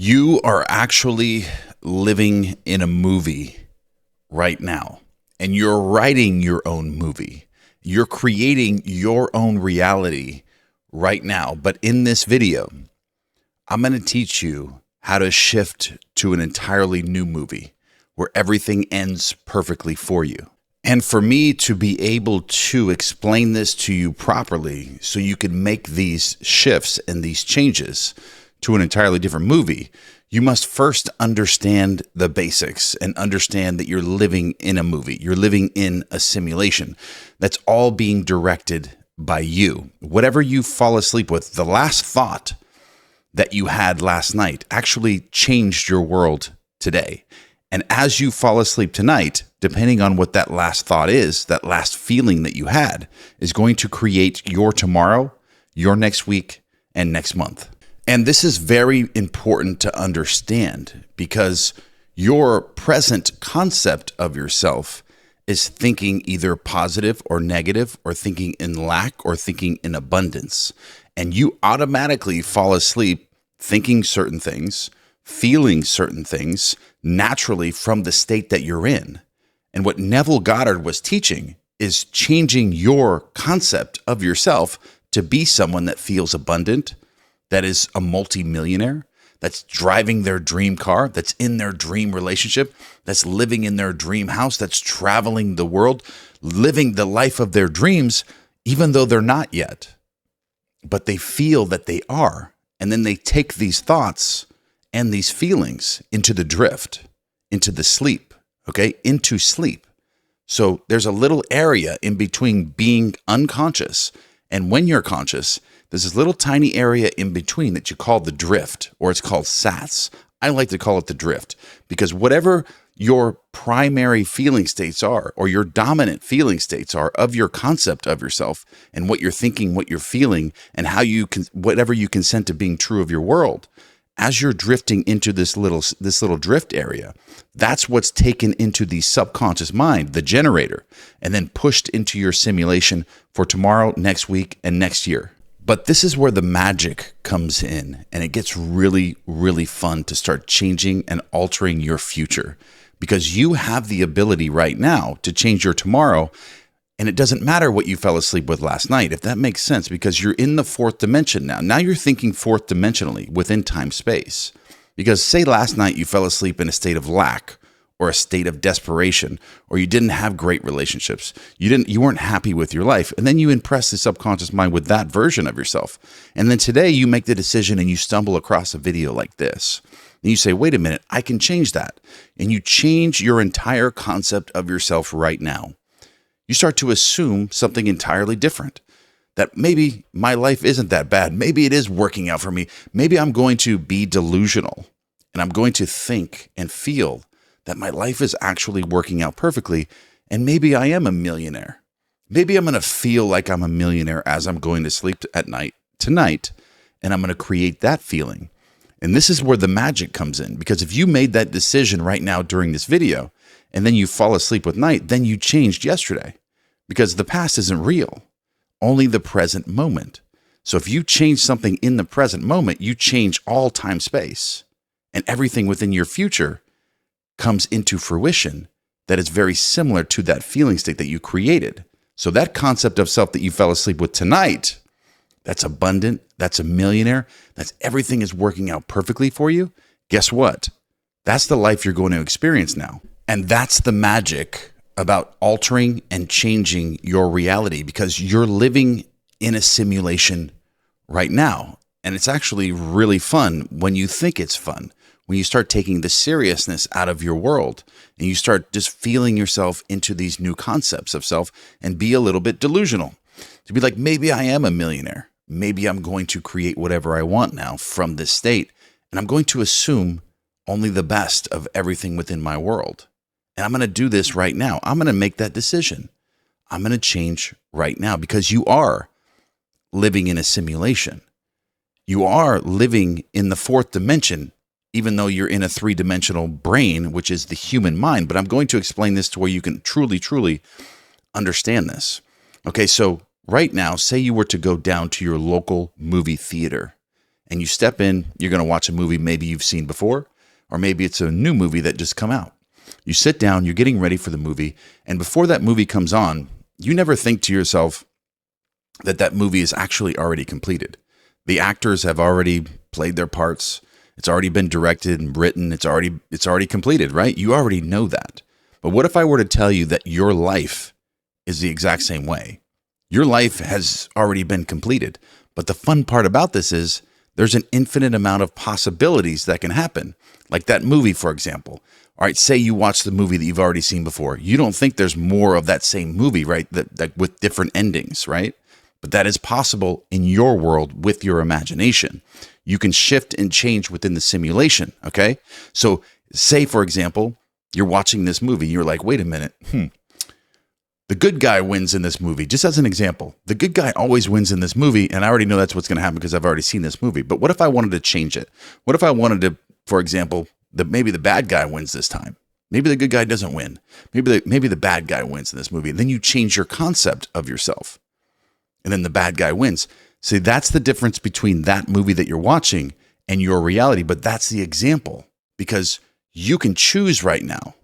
You are actually living in a movie right now, and you're writing your own movie. You're creating your own reality right now. But in this video, I'm going to teach you how to shift to an entirely new movie where everything ends perfectly for you. And for me to be able to explain this to you properly so you can make these shifts and these changes to an entirely different movie, you must first understand the basics and understand that you're living in a movie. You're living in a simulation that's all being directed by you. Whatever you fall asleep with, the last thought that you had last night actually changed your world today. And as you fall asleep tonight, depending on what that last thought is, that last feeling that you had is going to create your tomorrow, your next week, and next month. And this is very important to understand because your present concept of yourself is thinking either positive or negative, or thinking in lack or thinking in abundance. And you automatically fall asleep thinking certain things, feeling certain things naturally from the state that you're in. And what Neville Goddard was teaching is changing your concept of yourself to be someone that feels abundant, that is a multimillionaire, that's driving their dream car, that's in their dream relationship, that's living in their dream house, that's traveling the world, living the life of their dreams, even though they're not yet. But they feel that they are. And then they take these thoughts and these feelings into the drift, into the sleep, okay? Into sleep. So there's a little area in between being unconscious and when you're conscious. There's this little tiny area in between that you call the drift, or it's called SATS. I like to call it the drift because whatever your primary feeling states are, or your dominant feeling states are of your concept of yourself and what you're thinking, what you're feeling, and how you can, whatever you consent to being true of your world, as you're drifting into this little drift area, that's what's taken into the subconscious mind, the generator, and then pushed into your simulation for tomorrow, next week, and next year. But this is where the magic comes in, and it gets really, really fun to start changing and altering your future, because you have the ability right now to change your tomorrow. And it doesn't matter what you fell asleep with last night, if that makes sense, because you're in the fourth dimension now. Now you're thinking fourth dimensionally within time space. Because say last night you fell asleep in a state of lack or a state of desperation, or you didn't have great relationships. You weren't happy with your life. And then you impress the subconscious mind with that version of yourself. And then today you make the decision and you stumble across a video like this. And you say, wait a minute, I can change that. And you change your entire concept of yourself right now. You start to assume something entirely different, that maybe my life isn't that bad. Maybe it is working out for me. Maybe I'm going to be delusional and I'm going to think and feel that my life is actually working out perfectly. And maybe I am a millionaire. Maybe I'm going to feel like I'm a millionaire as I'm going to sleep at night tonight, and I'm going to create that feeling. And this is where the magic comes in, because if you made that decision right now during this video, and then you fall asleep with night, then you changed yesterday, because the past isn't real, only the present moment. So if you change something in the present moment, you change all time space, and everything within your future comes into fruition that is very similar to that feeling state that you created. So that concept of self that you fell asleep with tonight, that's abundant, that's a millionaire, that's everything is working out perfectly for you. Guess what? That's the life you're going to experience now. And that's the magic about altering and changing your reality, because you're living in a simulation right now. And it's actually really fun when you think it's fun, when you start taking the seriousness out of your world and you start just feeling yourself into these new concepts of self and be a little bit delusional. To be like, maybe I am a millionaire. Maybe I'm going to create whatever I want now from this state. And I'm going to assume only the best of everything within my world. And I'm going to do this right now. I'm going to make that decision. I'm going to change right now, because you are living in a simulation. You are living in the fourth dimension, even though you're in a three-dimensional brain, which is the human mind. But I'm going to explain this to where you can truly, truly understand this. Okay, so right now, say you were to go down to your local movie theater and you step in, you're going to watch a movie maybe you've seen before, or maybe it's a new movie that just come out. You sit down, you're getting ready for the movie, and before that movie comes on, you never think to yourself that that movie is actually already completed. The actors have already played their parts. It's already been directed and written. It's already completed, right? You already know that. But what if I were to tell you that your life is the exact same way? Your life has already been completed. But the fun part about this is there's an infinite amount of possibilities that can happen. Like that movie, for example. All right, say you watch the movie that you've already seen before. You don't think there's more of that same movie, right? That with different endings, right? But that is possible in your world with your imagination. You can shift and change within the simulation, okay? So say, for example, you're watching this movie. You're like, wait a minute. The good guy wins in this movie. Just as an example, the good guy always wins in this movie, and I already know that's what's going to happen because I've already seen this movie. But what if I wanted to change it? What if I wanted to, for example, maybe the bad guy wins this time? Maybe the good guy doesn't win. Maybe the bad guy wins in this movie. And then you change your concept of yourself. And then the bad guy wins. See, that's the difference between that movie that you're watching and your reality. But that's the example, because you can choose right now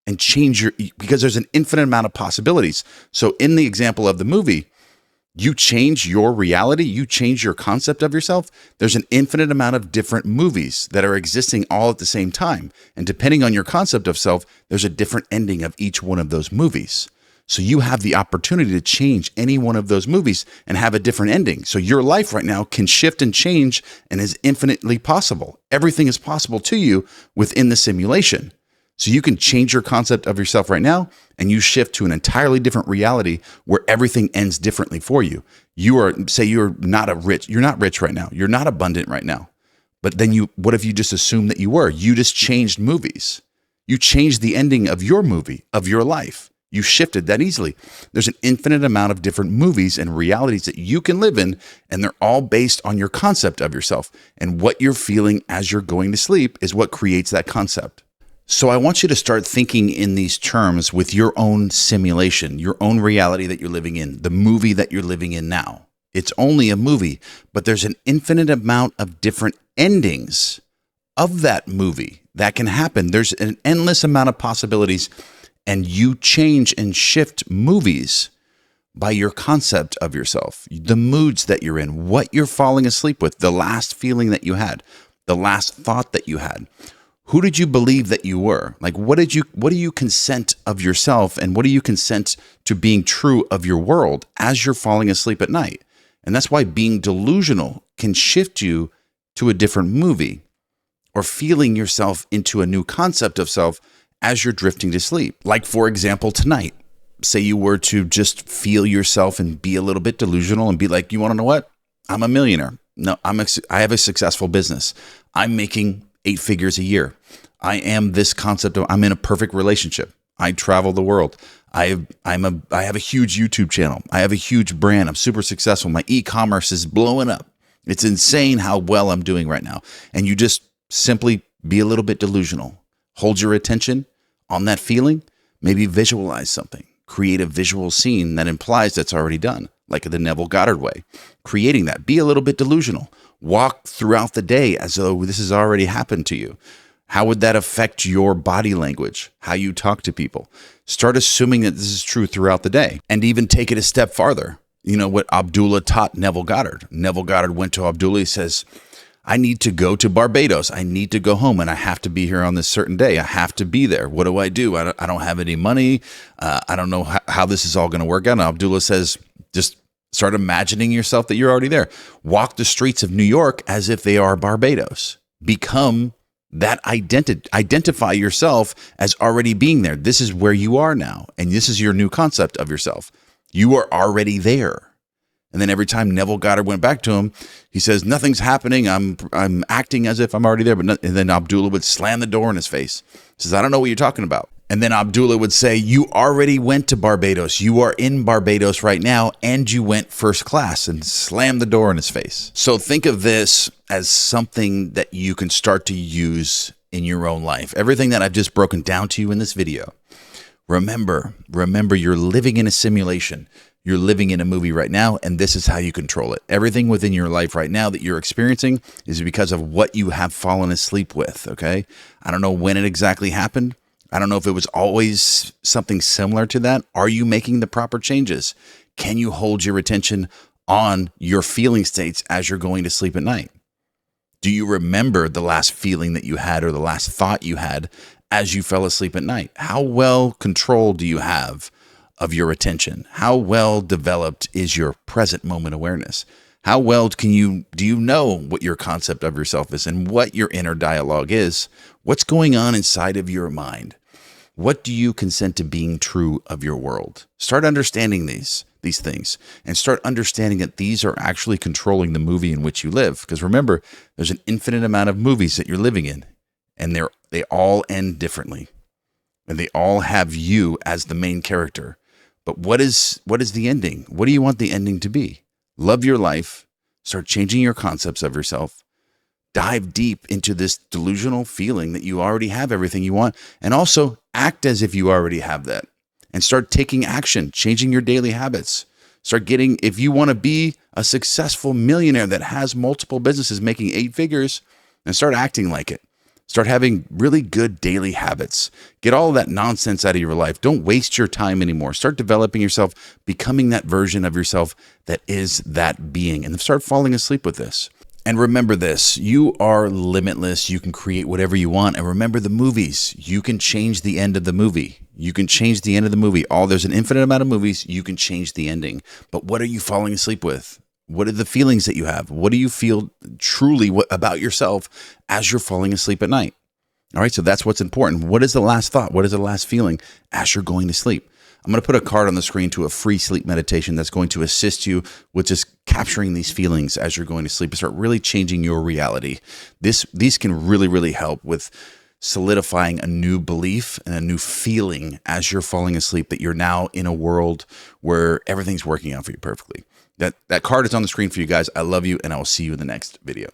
and change because there's an infinite amount of possibilities. So in the example of the movie, you change your reality, you change your concept of yourself. There's an infinite amount of different movies that are existing all at the same time. And depending on your concept of self, there's a different ending of each one of those movies. So you have the opportunity to change any one of those movies and have a different ending. So your life right now can shift and change and is infinitely possible. Everything is possible to you within the simulation. So you can change your concept of yourself right now and you shift to an entirely different reality where everything ends differently for you. You're not rich right now. You're not abundant right now. But then what if you just assume that you were? You just changed movies. You changed the ending of your movie, of your life. You shifted that easily. There's an infinite amount of different movies and realities that you can live in, and they're all based on your concept of yourself. And what you're feeling as you're going to sleep is what creates that concept. So I want you to start thinking in these terms with your own simulation, your own reality that you're living in, the movie that you're living in now. It's only a movie, but there's an infinite amount of different endings of that movie that can happen. There's an endless amount of possibilities. And you change and shift movies by your concept of yourself, the moods that you're in, what you're falling asleep with, the last feeling that you had, the last thought that you had. Who did you believe that you were? Like, what do you consent of yourself, and what do you consent to being true of your world as you're falling asleep at night? And that's why being delusional can shift you to a different movie, or feeling yourself into a new concept of self as you're drifting to sleep. Like, for example, tonight, say you were to just feel yourself and be a little bit delusional and be like, you want to know what? I'm a millionaire. No, I have a successful business. I'm making 8 figures a year. I am this concept of, I'm in a perfect relationship. I travel the world. I have a huge YouTube channel. I have a huge brand. I'm super successful. My e-commerce is blowing up. It's insane how well I'm doing right now. And you just simply be a little bit delusional. Hold your attention on that feeling. Maybe visualize something. Create a visual scene that implies that's already done, like the Neville Goddard way. Creating that. Be a little bit delusional. Walk throughout the day as though this has already happened to you. How would that affect your body language, how you talk to people? Start assuming that this is true throughout the day, and even take it a step farther. You know what Abdullah taught Neville Goddard. Neville Goddard went to Abdullah. He says, I need to go to Barbados. I need to go home, and I have to be here on this certain day. I have to be there. What do? I don't have any money. I don't know how this is all going to work out. And Abdullah says, just start imagining yourself that you're already there. Walk the streets of New York as if they are Barbados. Become that identify yourself as already being there. This is where you are now, and this is your new concept of yourself. You are already there. And then every time Neville Goddard went back to him, he says, nothing's happening. I'm acting as if I'm already there. And then Abdullah would slam the door in his face. He says, I don't know what you're talking about. And then Abdullah would say, you already went to Barbados. You are in Barbados right now, and you went first class, and slam the door in his face. So think of this as something that you can start to use in your own life. Everything that I've just broken down to you in this video. Remember, you're living in a simulation. You're living in a movie right now, and this is how you control it. Everything within your life right now that you're experiencing is because of what you have fallen asleep with, okay? I don't know when it exactly happened. I don't know if it was always something similar to that. Are you making the proper changes? Can you hold your attention on your feeling states as you're going to sleep at night? Do you remember the last feeling that you had or the last thought you had as you fell asleep at night? How well controlled do you have of your attention? How well developed is your present moment awareness? How well do you know what your concept of yourself is and what your inner dialogue is? What's going on inside of your mind? What do you consent to being true of your world? Start understanding these things and start understanding that these are actually controlling the movie in which you live. Because remember, there's an infinite amount of movies that you're living in, and they all end differently, and they all have you as the main character. But what is the ending? What do you want the ending to be? Love your life. Start changing your concepts of yourself. Dive deep into this delusional feeling that you already have everything you want, and also act as if you already have that, and start taking action, changing your daily habits. If you want to be a successful millionaire that has multiple businesses making 8 figures, then start acting like it. Start having really good daily habits. Get all of that nonsense out of your life. Don't waste your time anymore. Start developing yourself, becoming that version of yourself that is that being, and start falling asleep with this. And remember this, you are limitless. You can create whatever you want. And remember the movies. You can change the end of the movie. You can change the end of the movie. There's an infinite amount of movies. You can change the ending. But what are you falling asleep with? What are the feelings that you have? What do you feel truly about yourself as you're falling asleep at night? All right, so that's what's important. What is the last thought? What is the last feeling as you're going to sleep? I'm going to put a card on the screen to a free sleep meditation that's going to assist you with just capturing these feelings as you're going to sleep and start really changing your reality. These can really, really help with solidifying a new belief and a new feeling as you're falling asleep that you're now in a world where everything's working out for you perfectly. That card is on the screen for you guys. I love you, and I will see you in the next video.